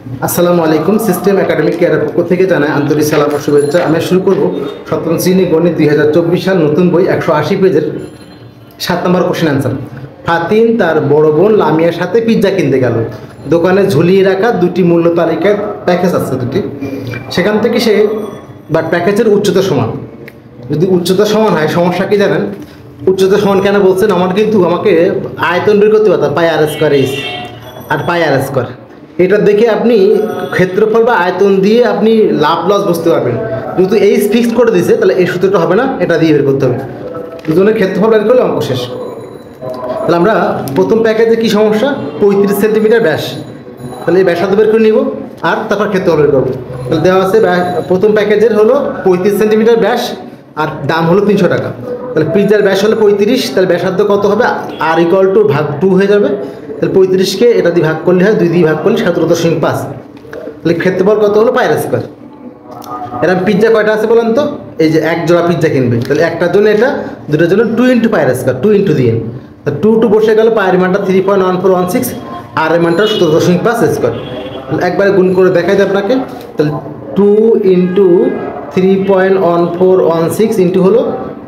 আসসালামু আলাইকুম। System academic কেয়ারের পক্ষ থেকে জানাই আন্তরিক সালাম ও শুভেচ্ছা। আমি শুরু করব সপ্তম শ্রেণী গণিত 2024 সাল নতুন বই 180 পেজের 7 নম্বর কোশ্চেন অ্যান্সার। ফাতিন তার বড় বোন লামিয়ার সাথে পিৎজা কিনতে গেল। দোকানে ঝুলিয়ে রাখা দুটি মূল্য তালিকায় প্যাকেজ আছে দুটি, সেখান থেকে সে প্যাকেজের উচ্চতা সমান। যদি উচ্চতা সমান হয় সমস্যা কি জানেন? উচ্চতা সমান কেন বলছেন? আমাকে আয়তন বের করতে পারতাম, পাই আর স্কোয়ার এইচ আর পাই আর স্কোয়ার। এটা দেখে আপনি ক্ষেত্রফল বা আয়তন দিয়ে আপনি লাভ লস বুঝতে পারবেন। যেহেতু এইচ ফিক্সড করে দিয়েছে তাহলে এই সূত্রটা হবে না, এটা দিয়ে বের করতে হবে। দুজনের ক্ষেত্রফল বের করলে অঙ্ক শেষ। তাহলে আমরা প্রথম প্যাকেজে কি সমস্যা? 35 সেন্টিমিটার ব্যাস, তাহলে এই ব্যাসার্ধ বের করে নিব আর তারপর ক্ষেত্রফল বের করবো। তাহলে দেওয়া আছে প্রথম প্যাকেজের হলো 35 সেন্টিমিটার ব্যাস আর দাম হলো 300 টাকা। তাহলে পিৎজার ব্যাস হলো 35, তাহলে ব্যাসার্ধ কত হবে? আর ইকুয়াল টু ভাগ 2 হয়ে যাবে। তাহলে 35কে এটা দিয়ে ভাগ করলে হয়, 2 দিয়ে ভাগ করলে 17.5। তাহলে ক্ষেত্রফল কত হলো? পাই আর স্কোয়ার। এরকম পিৎজা কয়টা আছে বলেন তো? এই যে এক জোড়া পিৎজা কিনবে, তাহলে একটার জন্য এটা, দুটোর জন্য 2 ইন্টু পাই আর স্কোয়ার, 2 ইন্টু দিয়ে 2 বসে গেল। পায়ের মানটা 3.1416 আর এর মানটা 17.5 স্কোয়ার। একবারে গুণ করে দেখাই দেয় আপনাকে। তাহলে 2 ইন্টু 3.1416 ইন্টু হলো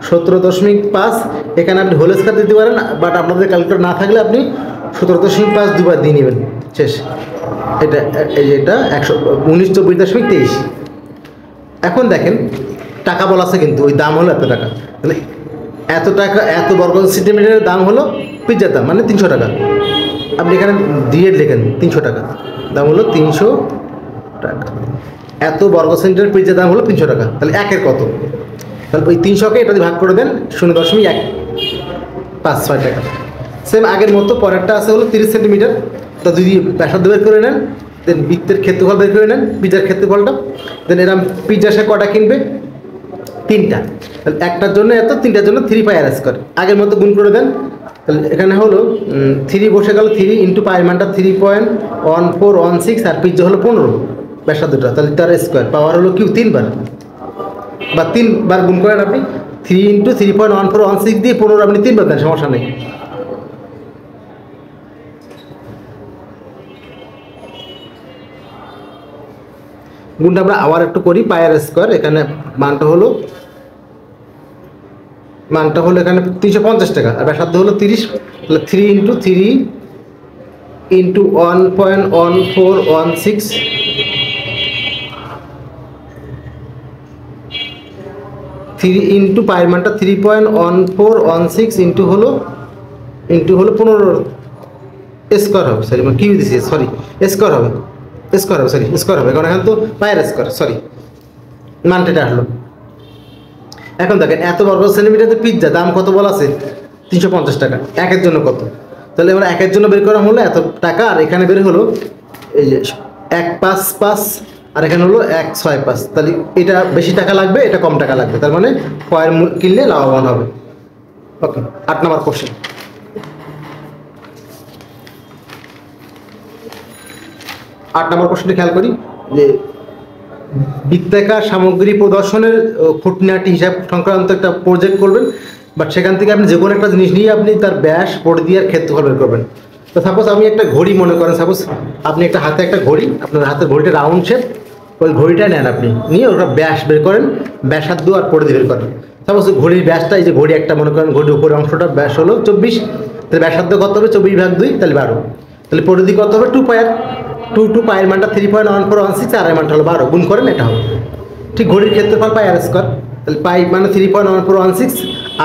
17.5। এখানে আপনি হোল স্কোয়ার দিতে পারেন, বাট আপনাদের ক্যালকুলেটর না থাকলে আপনি 17.5 দুবার দিয়ে নেবেন, শেষ। এটা এই যে এটা 1924.23। এখন দেখেন টাকা বলা আছে কিন্তু ওই দাম হলো এত টাকা। তাহলে এত টাকা, এত বর্গ সেন্টিমিটারের দাম হলো পিৎজার দাম, মানে 300 টাকা। আপনি এখানে দিয়ে লেখেন 300 টাকা, দাম হলো 300 টাকা। এত বর্গ সেন্টিমিটার পিৎজার দাম হলো 300 টাকা। তাহলে একের কত? তাহলে ওই 300কে এটা দিয়ে ভাগ করে দেন 0.156 টাকা। সেম আগের মতো পরেরটা আছে হলো 30 সেন্টিমিটার। তা যদি ব্যাসার্ধ বের করে নেন, দেন বৃত্তের ক্ষেত্রফল বের করে নেন, পিৎজার ক্ষেত্রফলটা। দেন এরকম পিৎজা সে কটা কিনবে? 3টা। তাহলে একটার জন্য এত, 3টার জন্য 3 পাই আর স্কোয়ার। আগের মতো গুণ করে দেন। তাহলে এখানে হলো 3 বসে গেল, 3 ইন্টু পায়ের মানটা 3.1416 আর পিৎজা হলো 15 ব্যাসার্ধটা, তাহলে তার স্কোয়ার। পাওয়ার হলো কিউ 3 বার, বা 3 বার গুণ করেন আপনি। 3 ইন্টু 3.1416 দিয়ে 15 আপনি 3 বার দেন, সমস্যা নেই। গুণটা আমরা আবার একটু করি। পাই আর স্কোয়ার, এখানে মানটা হলো এখানে 350 টাকা আর ব্যাসার্ধ হলো 30। তাহলে 3 ইন্টু 3 ইন্টু 1.1416 3 ইন্টু পায়ের মানটা 3.1416 ইন্টু হলো 15 স্কোয়ার হবে। সরি, মানে কিউ দিছি, সরি স্কোয়ার হবে, স্কোয়ার হবে কারণ এখানে তো পায়ের স্কোয়ার, সরি মানটা এটা আসলো। এখন দেখেন এত বর্গ সেন্টিমিটার পিৎজা দাম কত বলা আছে? 350 টাকা। একের জন্য কত? তাহলে আমরা একের জন্য বের করা হলো এত টাকা, আর এখানে বের হলো এই যে 155 আর এখানে হলো 165। তাহলে এটা বেশি টাকা লাগবে, এটা কম টাকা লাগবে, তার মানে কয়ের কিনলে লাভবান হবে। ওকে, 8 নম্বর কোশ্চেন। 8 নম্বর কোশ্চেনটি খেয়াল করি যে বৃত্তাকার সামগ্রী প্রদর্শনের খুঁটিনাটি হিসাব সংক্রান্ত একটা প্রজেক্ট করবেন, বাট সেখান থেকে আপনি যে কোনো একটা জিনিস নিয়ে আপনি তার ব্যাস, পরিধি আর ক্ষেত্রফল বের করবেন। তো সাপোজ আমি একটা ঘড়ি মনে করেন, সাপোজ আপনি একটা হাতে একটা ঘড়ি, আপনার হাতের ঘড়িটা রাউন্ড শেপ, ওই ঘড়িটা নেন আপনি, নিয়ে ওটা ব্যাস বের করেন, ব্যাসার্ধ আর পরিধি বের করেন। সাপোজ ঘড়ির ব্যাসটা, এই যে ঘড়ি একটা মনে করেন, ঘড়ির উপরের অংশটা ব্যাস হলো 24, তাহলে ব্যাসার্ধ কত হবে? 24 ভাগ 2, তাহলে 12। তাহলে পরিধি কত হবে? 2 পাই আর 2 পায়ের মানটা 3.1416 আর এর মানটা হলো 12, গুণ করেন এটা হবে। ঠিক ঘড়ির ক্ষেত্রফল পাই আর স্কোয়ার, তাহলে পাই মানে 3.1416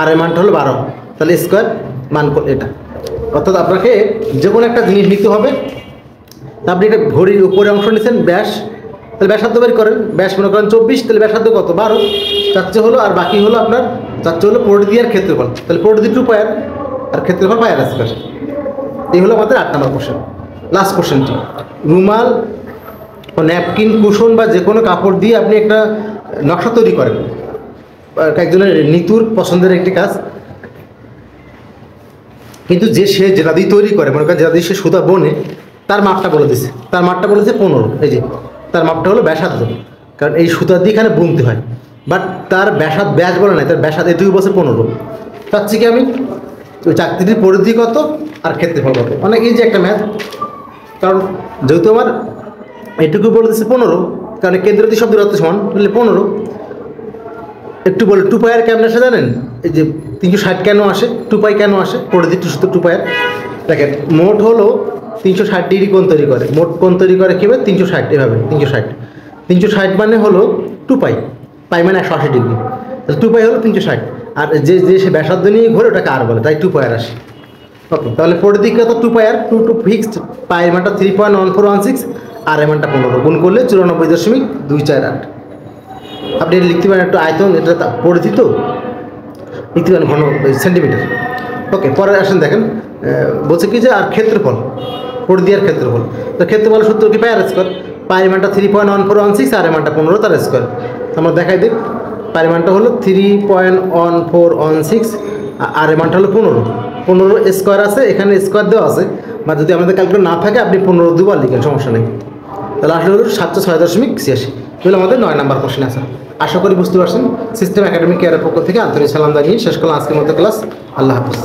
আর এর মানটা হলো 12, তাহলে স্কোয়ার মান এটা। অর্থাৎ আপনাকে যে কোনো একটা জিনিস নিতে হবে, তা আপনি এটা ঘড়ির উপরে অংশ নিচ্ছেন ব্যাস, তাহলে ব্যাসার্ধ বের করেন। ব্যাস মনে করেন 24, তাহলে ব্যাসার্ধ কত? 12, চাচ্ছে হলো। আর বাকি হলো আপনার চাচ্ছে হলো পরিধি আর ক্ষেত্রফল, তাহলে পরিধি 2 পাই আর ক্ষেত্রফল পাই আর স্কোয়ার। এই হলো আমাদের 8 নম্বর কোশ্চেন। লাস্ট কোশ্চেনটি, রুমাল ও ন্যাপকিন, কুশন বা যে কোনো কাপড় দিয়ে আপনি একটা নকশা তৈরি করেন। একজনের নিতুর পছন্দের একটি কাজ, কিন্তু সে যেটা দিয়ে তৈরি করে, মনে করেন যেটা দিয়ে সে সুতা বনে, তার মাপটা বলে দিচ্ছে, তার মাপটা বলেছে 15। এই যে তার মাপটা হলো ব্যাসার্ধ, কারণ এই সুতা দিয়ে এখানে বুনতে হয়, বাট তার ব্যাস বলে নাই, তার ব্যাসার্ধ এই 2 বছর 15। চাচ্ছি কি আমি ওই চাকরিটির পরিধি কত আর ক্ষেত্রফল কত, অনেক ইজি একটা ম্যাথ। কারণ যেহেতু আমার এটুকু বলতেছে 15, কারণ কেন্দ্রটি সব দূরত্ব সমান, বললে 15। একটু বলে 2 পাই কেমন আসে জানেন? এই যে 360 কেন আসে, 2 পাই কেন আসে, পরিধি সূত্র 2 পাই। দেখেন মোট হলো 360 ডিগ্রি কোণ তৈরি করে, মোট কোণ তৈরি করে কীভাবে? 360, এভাবে 360 মানে হলো 2 পাই, পাই মানে 180 ডিগ্রি, তাহলে 2 পাই হলো 360। আর যে যে সে ব্যাসার্ধ নিয়ে ঘোরে ওটাকে আর বলে, তাই 2 পাই আসে। ওকে, তাহলে পরিধি কত? 2 পাই আর 2 ফিক্সড, পায়ের মানটা 3.1416 আর এর মানটা 15, গুণ করলে 94.248। আপনি এটা লিখতে পারেন একটু আয়তন, এটা পরিধি তো লিখতে পারেন ঘন সেন্টিমিটার। ওকে, পরে আসেন দেখেন বলছে কি যে আর ক্ষেত্রফল, পরিধি আর ক্ষেত্রফল। তো ক্ষেত্রফল সূত্র কি? পাই আর স্কোয়ার, পায়ের মানটা 3.1416 আর এর মানটা 15, তার স্কোয়ার। আমরা দেখাই দিই, পায়ের মানটা হলো 3.1416 আর এর মানটা হলো 15 স্কোয়ার আছে, এখানে স্কোয়ার দেওয়া আছে, বা যদি আমাদের ক্যালকুলেট না থাকে আপনি 15 দুবার লিখেন, সমস্যা নেই। তাহলে আসলে হলো 706.86। এগুলো আমাদের 9 নম্বর কোশ্চেন আছে। আশা করি বুঝতে পারছেন। সিস্টেম একাডেমিক কেয়ারের পক্ষ থেকে আন্তরিক সালাম জানিয়ে শেষ করলাম আজকের মতো ক্লাস। আল্লাহ হাফিজ।